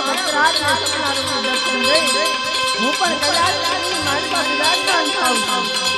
ભક્તરાજ ના સપના રૂપી દર્શન દઈ હું પણ કદાચ મારી પાસે રાજધાન થાઉં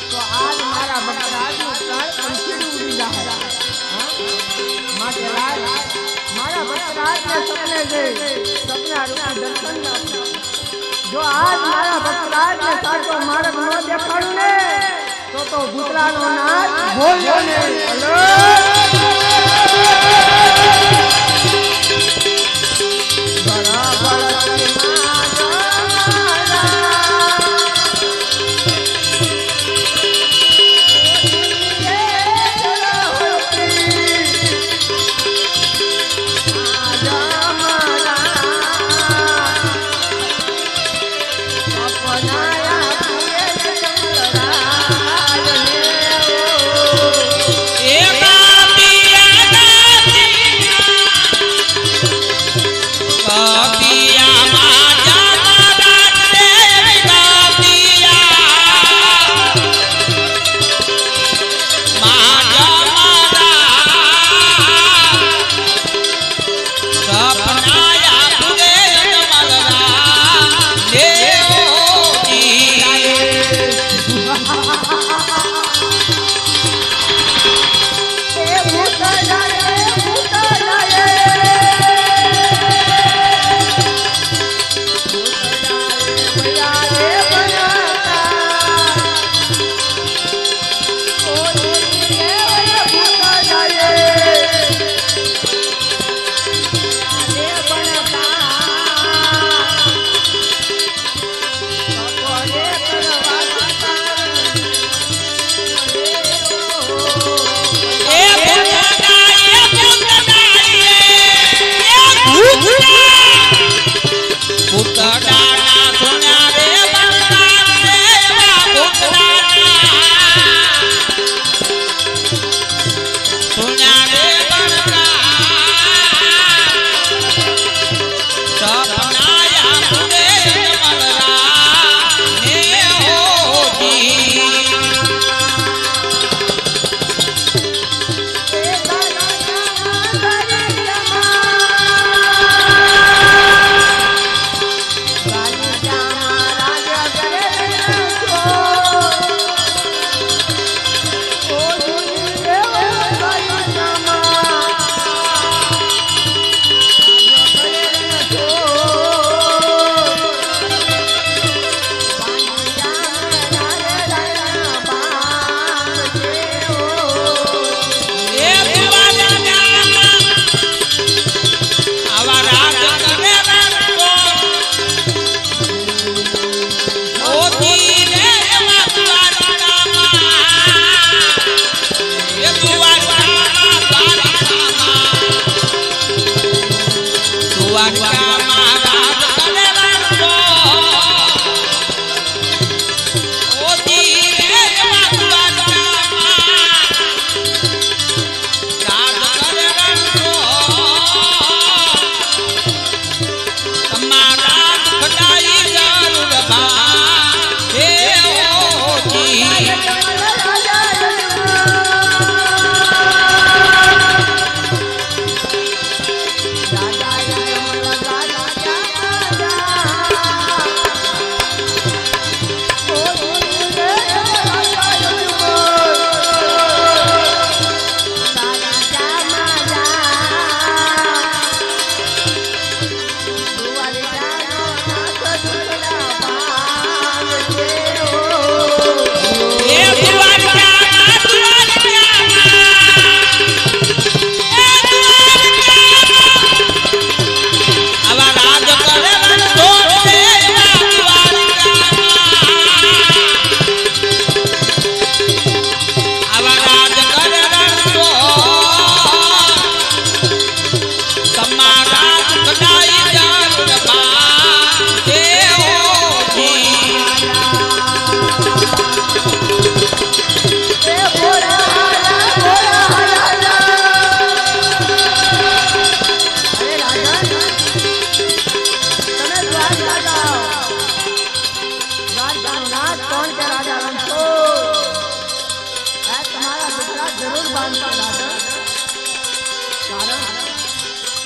तो आज मारा भक्तराज मारा भक्तराज ने सपने दे सपना रूपी दर्शन जो आज मारा भक्तराज ने साचो मार्ग न देखाड़ू ने तो भूतला नो नाच बोल्यो ने एका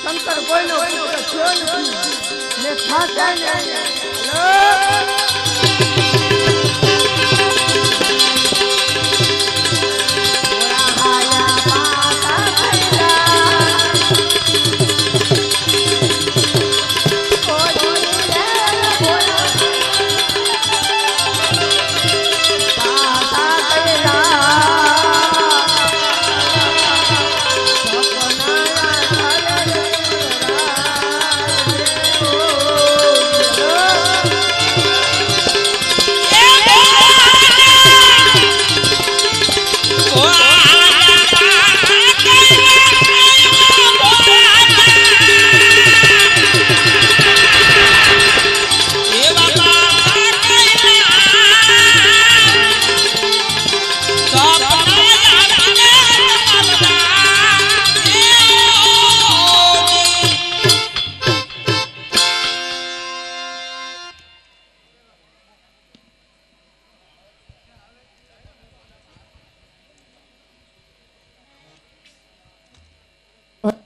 શંકર કોઈનો પુત્ર થયો નથી ને થાશે ને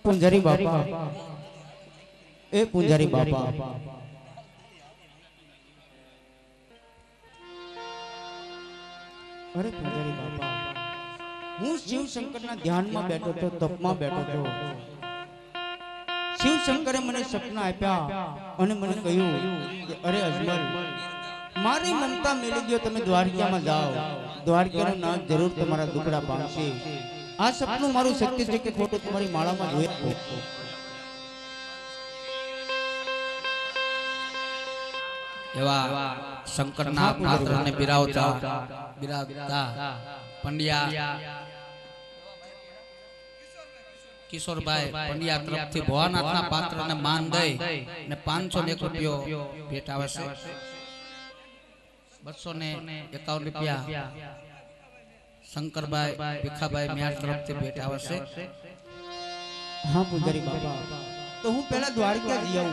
पुंजारी बापा ए पुंजारी बापा अरे पुंजारी बापा हूँ शिव शंकर ना ध्यान में बैठो तो तप में बैठो तो शिव शंकरे मने सपना आप्या अने मने कह्यु कि अरे अजमल मारी ममता मिली गयो तमे द्वारका में जाओ द्वारका ना जरूर तुम्हारा दुखड़ा पामशे आ सपनु मारू शक्ति से के फोटो तुम्हारी माला में जोए एवा शंकरना पात्र ने बिरावता पंड्या किशोर भाई पंड्या तरफ थी भवानाथ ना पात्र ने मान दे ने 501 रुपयो भेट आवे छे 251 रुपया शंकर भाई भिखा भाई म्यार तरफ से भेट आवे छे। हां पुजारी बाबा तो हूँ पहला द्वारका जी आऊं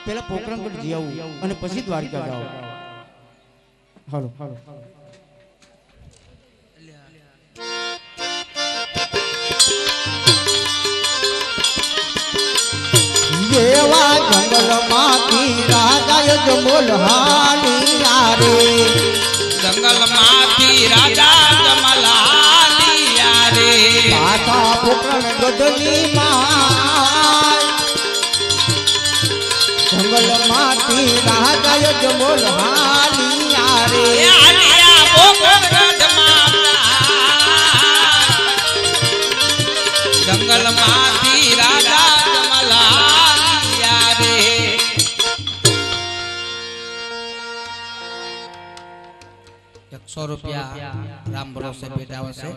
पहला पोखरणगढ़ जी आऊं અને પછી દ્વારકા જાઓ હાલો येवा जंगल माती राजा जमोल हालिया रे जंगल माती राजा जमलालिया रे पासा पोखरण गदनी माय जंगल माती राजा जमोल हालिया रे आलिया पोखरण माता जंगल माती राजा जमलालिया रे 100 रुपया राम भरोसे भेट आवे छे।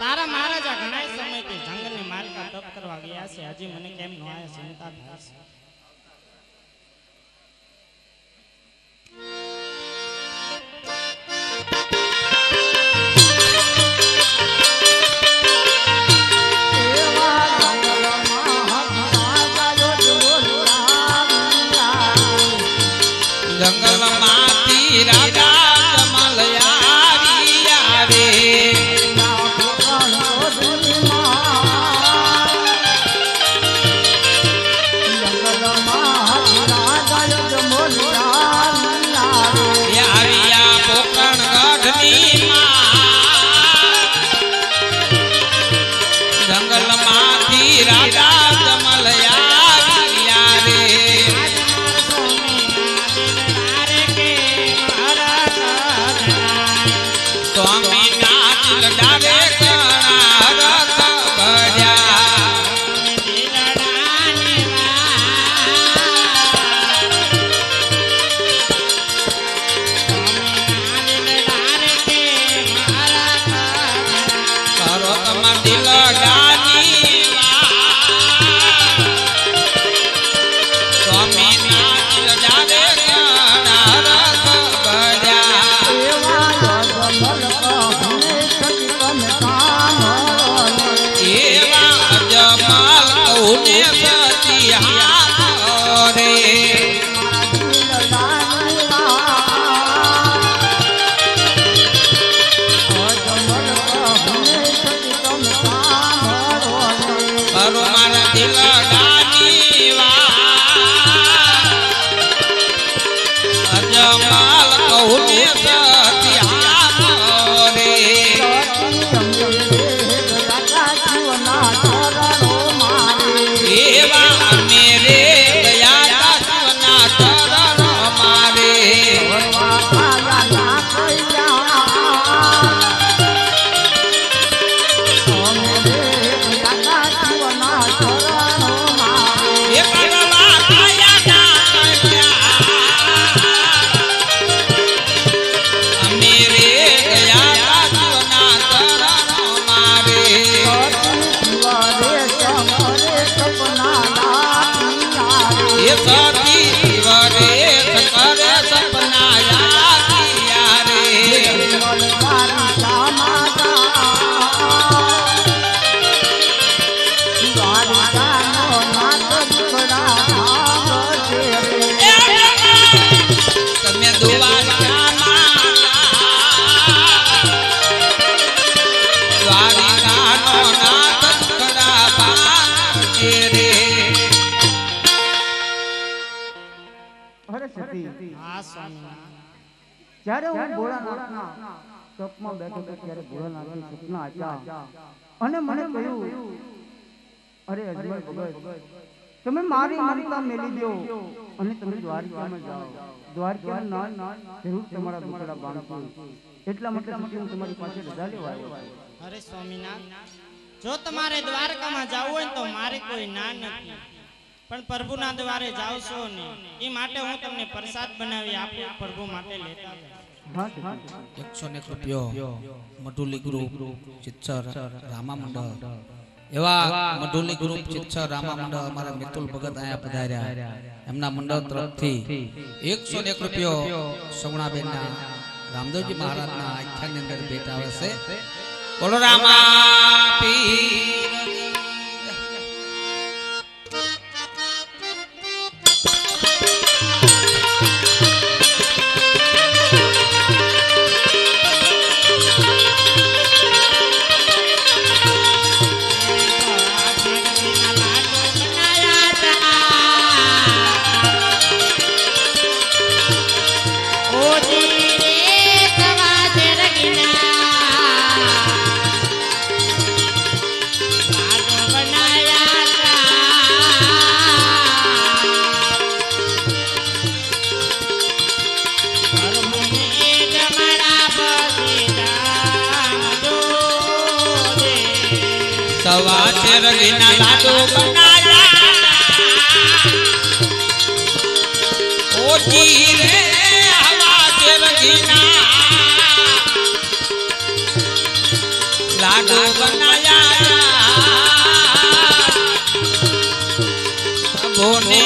તારા મહારાજા ઘણા સમયથી જંગલની માલકા તપ કરવા ગયા છે, હજી મને કેમ ન આયા, ચિંતા થાય છે. જંગલમાંથી રાજા જમલ આવ્યા રે. આવ્યા પોકરણગઢની જંગલમાંથી રાજા જમલ આવ્યા રે. સ્વામીનાથ લડાવે ઘણા રથ ભર્યા. કરોતમાં દિલડાની સ્વામીનાથ લડાવે ઘણા રથ ભર્યા. એવા અજમલ કૌને સતી હાથ રે. કરો મારા દિલડાની અજમલ કૌને સતી હાથ રે. એવા અમે રે ગયા દાસના ચરણ મારે. એ કરવા કાયા અમે રે ગયા દાસના ચરણ મારે. એ સતી વરે કરે સપના યાદિયા રે. તમે દ્વારકામાં દ્વારિકાનો નાથ દુખડા બાંધે રે. અરે સતી, હા સ્વામીનાથ. જ્યારે હું ભોળાનાથના તપમાં બેઠો હતો ત્યારે ભોળાનાથે સપના આપ્યા અને મને કહ્યું, અરે અજમલ ભગત, તમે મારી મમતા મેલી દો અને તમે દ્વારકામાં જાઓ. દ્વારકાનું નામ જરૂર તમારા દુખડા બાંધશે. એટલા માટે સતી હું તમારી પાસે રજા લેવા આવ્યો. અરે સ્વામીનાથ, જો તમારે દ્વારકામાં જવું હોય ને તો મારે કોઈ ના નથી, પણ પ્રભુના દ્વારે જાવશો ને એ માટે હું તમને પ્રસાદ બનાવી આપું, પ્રભુ માટે લેતા જાઓ. હા સતી. 101 રૂપિયો મઢુલી ગ્રુપ ચિત્સર રામા મંડળ. એવા મઢુલી ગ્રુપ ચિત્સર રામા મંડળ અમારા મિતુલ ભગત આયા પધાર્યા. એમના મંડળ તરફથી 101 રૂપિયો સગુણાબેનના રામદેવજી મહારાજના આખ્યાનની અંદર ભેટ આવે છે. બોલો રામા પીર. સવા શેરડીના લાડુ બનાયા ઓજી રે હવા શેરડીના लाडू बनाया बोने